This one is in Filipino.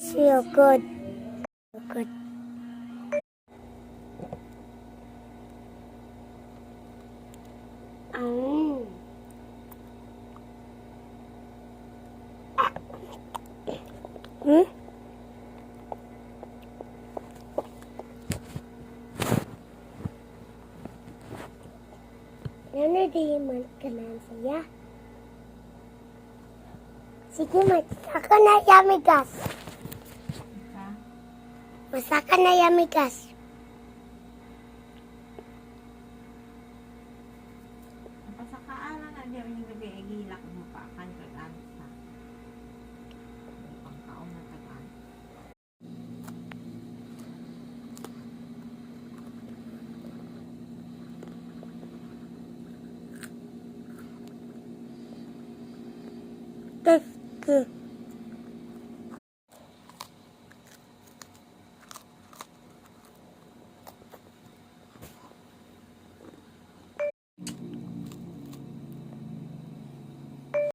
Feel good. Good. Hmm? Nanadiman ka na siya. Sige, masaka na yamigas. Masaka na yamigas. Napasakaalan na diyan yung gabi ay gilak mo pa kan kagan sa. Pangkaon na kagan. That's good.